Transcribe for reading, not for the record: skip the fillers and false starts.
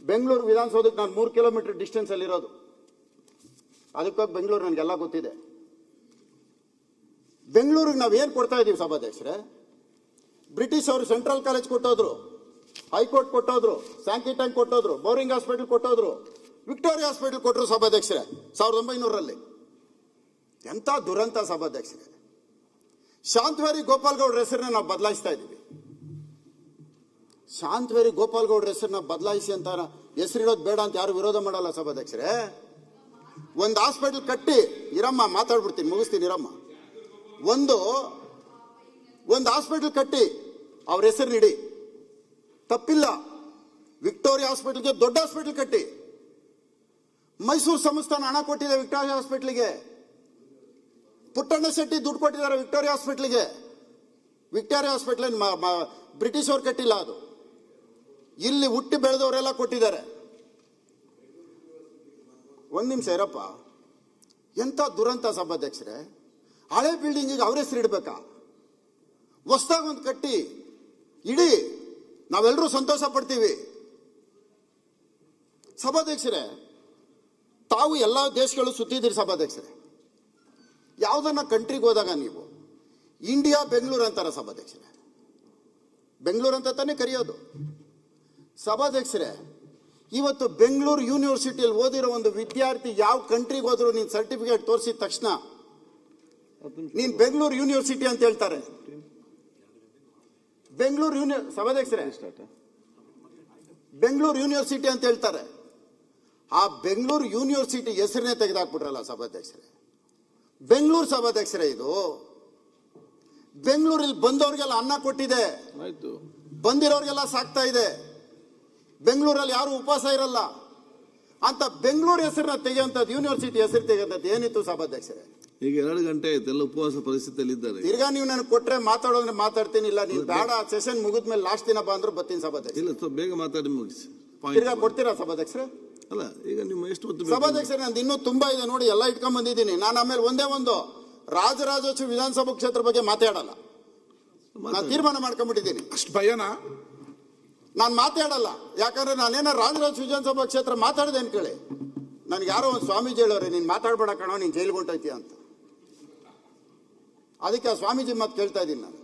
ಬೆಂಗಳೂರು ವಿಧಾನಸೌಧಕ್ಕೆ ನಾನು 3 kilometre distance ಅಲ್ಲಿ ಇರೋದು. ಅದಕ್ಕಾಗಿ ಬೆಂಗಳೂರು ನನಗೆಲ್ಲ ಗೊತ್ತಿದೆ. ಬೆಂಗಳೂರಿಗೆ ನಾವು ಏನು ಕೊಡ್ತಾ ಇದ್ದೀವಿ ಸಭಾಧ್ಯಕ್ಷರೇ? ಬ್ರಿಟಿಷ್ ಅವರು ಸೆಂಟ್ರಲ್ ಕಾಲೇಜ್ ಕೊಟ್ಟೋದ್ರು, ಹೈಕೋರ್ಟ್ ಕೊಟ್ಟೋದ್ರು, ಸ್ಯಾಂಕಿ ಟ್ಯಾಂಕ್ ಕೊಟ್ಟೋದ್ರು, ಬೋರಿಂಗ್ ಹಾಸ್ಪಿಟಲ್ ಕೊಟ್ಟೋದ್ರು, ವಿಕ್ಟೋರಿಯಾ ಹಾಸ್ಪಿಟಲ್ ಕೊಟ್ಟರು ಸಭಾಧ್ಯಕ್ಷರೇ 1900ರಲ್ಲಿ. ಎಂಥ ದುರಂತ ಸಭಾಧ್ಯಕ್ಷರೇ! ಶಾಂತವೇರಿ ಗೋಪಾಲ್ ಗೌಡ್ರ ಹೆಸರನ್ನ ನಾವು ಬದಲಾಯಿಸ್ತಾ ಇದ್ದೀವಿ. ಶಾಂತವೇರಿ ಗೋಪಾಲ್ ಗೌಡ್ರ ಹೆಸರನ್ನ ಬದಲಾಯಿಸಿ ಅಂತ ಹೆಸರಿಡೋದು ಬೇಡ ಅಂತ ಯಾರು ವಿರೋಧ ಮಾಡಲ್ಲ ಸಭಾಧ್ಯಕ್ಷರೇ. ಒಂದು ಹಾಸ್ಪಿಟಲ್ ಕಟ್ಟಿ, ಇರಮ್ಮ ಮಾತಾಡ್ಬಿಡ್ತೀನಿ, ಮುಗಿಸ್ತೀನಿ ಇರಮ್ಮ. ಒಂದು ಹಾಸ್ಪಿಟಲ್ ಕಟ್ಟಿ ಅವ್ರ ಹೆಸರು ನೀಡಿ, ತಪ್ಪಿಲ್ಲ. ವಿಕ್ಟೋರಿಯಾ ಹಾಸ್ಪಿಟಲ್ಗೆ ದೊಡ್ಡ ಹಾಸ್ಪಿಟಲ್ ಕಟ್ಟಿ. ಮೈಸೂರು ಸಂಸ್ಥಾನ ಹಣ ಕೊಟ್ಟಿದೆ ವಿಕ್ಟೋರಿಯಾ ಹಾಸ್ಪಿಟಲ್ಗೆ. ಪುಟ್ಟಣ್ಣ ಶೆಟ್ಟಿ ದುಡ್ಡು ಕೊಟ್ಟಿದ್ದಾರೆ ವಿಕ್ಟೋರಿಯಾ ಹಾಸ್ಪಿಟಲ್ಗೆ. ವಿಕ್ಟೋರಿಯಾ ಹಾಸ್ಪಿಟಲ್ ಬ್ರಿಟಿಷ್ ಅವ್ರು ಕಟ್ಟಿಲ್ಲ, ಅದು ಇಲ್ಲಿ ಹುಟ್ಟಿ ಬೆಳೆದವರೆಲ್ಲ ಕೊಟ್ಟಿದ್ದಾರೆ. ಒಂದ್ ನಿಮಿಷ ಇರಪ್ಪ. ಎಂಥ ದುರಂತ ಸಭಾಧ್ಯಕ್ಷರೇ! ಹಳೆ ಬಿಲ್ಡಿಂಗಿಗೆ ಅವ್ರ ಹೆಸರು ಇಡ್ಬೇಕಾ? ಹೊಸದಾಗಿ ಒಂದು ಕಟ್ಟಿ ಇಡೀ, ನಾವೆಲ್ಲರೂ ಸಂತೋಷ ಪಡ್ತೀವಿ. ಸಭಾಧ್ಯಕ್ಷರೇ, ತಾವು ಎಲ್ಲ ದೇಶಗಳು ಸುತ್ತಿದ್ದೀರಿ ಸಭಾಧ್ಯಕ್ಷರೇ. ಯಾವುದನ್ನ ಕಂಟ್ರಿಗೆ ಹೋದಾಗ ನೀವು ಇಂಡಿಯಾ ಬೆಂಗಳೂರು ಅಂತಾರ ಸಭಾಧ್ಯಕ್ಷರೇ? ಬೆಂಗಳೂರು ಅಂತ ತಾನೇ ಕರೆಯೋದು ಸಭಾಧ್ಯಕ್ಷರೇ. ಇವತ್ತು ಬೆಂಗಳೂರು ಯೂನಿವರ್ಸಿಟಿಯಲ್ಲಿ ಓದಿರೋ ಒಂದು ವಿದ್ಯಾರ್ಥಿ ಯಾವ ಕಂಟ್ರಿಗೆ ಹೋದ್ರು ನೀನು ಸರ್ಟಿಫಿಕೇಟ್ ತೋರಿಸಿದ ತಕ್ಷಣ ನೀನು ಬೆಂಗಳೂರು ಯೂನಿವರ್ಸಿಟಿ ಅಂತ ಹೇಳ್ತಾರೆ. ಸಭಾಧ್ಯಕ್ಷರೇ, ಬೆಂಗಳೂರು ಯೂನಿವರ್ಸಿಟಿ ಅಂತ ಹೇಳ್ತಾರೆ. ಆ ಬೆಂಗಳೂರು ಯೂನಿವರ್ಸಿಟಿ ಹೆಸರನ್ನೇ ತೆಗೆದಾಕ್ಬಿಟ್ರಲ್ಲ ಸಭಾಧ್ಯಕ್ಷರೇ. ಬೆಂಗಳೂರು ಸಭಾಧ್ಯಕ್ಷರೇ, ಇದು ಬೆಂಗಳೂರಲ್ಲಿ ಬಂದವ್ರಿಗೆಲ್ಲ ಅನ್ನ ಕೊಟ್ಟಿದೆ, ಬಂದಿರೋರಿಗೆಲ್ಲ ಸಾಕ್ತಾ ಇದೆ. ಬೆಂಗಳೂರಲ್ಲಿ ಯಾರು ಉಪವಾಸ ಇರಲ್ಲ ಅಂತ ಬೆಂಗಳೂರು ಹೆಸರನ್ನ ತೆಗೆಯುವಂಥದ್ದು, ಯೂನಿವರ್ಸಿಟಿ ಹೆಸರು ತೆಗೆಯುವಂಥದ್ದು ಏನಿತ್ತು ಸಭಾಧ್ಯಕ್ಷರೇ? ಈಗ 2 ಗಂಟೆ ಆಯ್ತು, ಎಲ್ಲ ಉಪವಾಸ ಪರಿಸ್ಥಿತಿಯಲ್ಲಿ ಇದ್ದಾರೆ. ತಿರ್ಗಾ ನೀವು ನನಗೆ ಕೊಟ್ರೆ ಮಾತಾಡೋದ್ರೆ ಮಾತಾಡ್ತೀನಿ, ಇಲ್ಲ ನೀವು ಬೇಡ ಸೆಷನ್ ಮುಗಿದ್ಮೇಲೆ ಲಾಸ್ಟ್ ದಿನ ಬಂದ್ರು ಬರ್ತೀನಿ ಸಭಾಧ್ಯಕ್ಷ. ಇಲ್ಲ, ಬೇಗ ಮಾತಾಡಿ ಮುಗಿಸಿ. ತಿರ್ಗಾ ಕೊಡ್ತೀರಾ ಸಭಾಧ್ಯಕ್ಷರೇ? ಅಲ್ಲ, ಈಗ ನಿಮ್ಮ ಎಷ್ಟು ಹೊತ್ತು ಸಭಾಧ್ಯಕ್ಷರೇ, ನಂದು ಇನ್ನೂ ತುಂಬಾ ಇದೆ ನೋಡಿ, ಎಲ್ಲ ಇಟ್ಕೊಂಡ್ ಬಂದಿದ್ದೀನಿ ನಾನು. ಆಮೇಲೆ ಒಂದೇ ಒಂದು ರಾಜರಾಜೇಶ್ವರಿ ವಿಧಾನಸಭಾ ಕ್ಷೇತ್ರ ಬಗ್ಗೆ ಮಾತಾಡಲ್ಲ, ನಾನು ತೀರ್ಮಾನ ಮಾಡ್ಕೊಂಡ್ಬಿಟ್ಟಿದ್ದೀನಿ. ಅಷ್ಟು ಭಯನಾ? ನಾನು ಮಾತಾಡಲ್ಲ, ಯಾಕಂದ್ರೆ ನಾನೇನೋ ರಾಜರಾಜೇಶ್ವರಿ ವಿಧಾನಸಭಾ ಕ್ಷೇತ್ರ ಮಾತಾಡಿದೆ ಅನ್ಕೊಳ್ಳಿ, ನನ್ಗೆ ಯಾರೋ ಒಂದು ಸ್ವಾಮೀಜಿ ಹೇಳೋರೆ ನೀನ್ ಮಾತಾಡ್ಬೇಡ ಕಣೋ, ನೀನ್ ಜೈಲ್ಗೆ ಹೊಂಟೈತೀಯ ಅಂತ. ಅದಕ್ಕೆ ಆ ಸ್ವಾಮೀಜಿ ಮಾತು ಕೇಳ್ತಾ ಇದ್ದೀನಿ ನಾನು.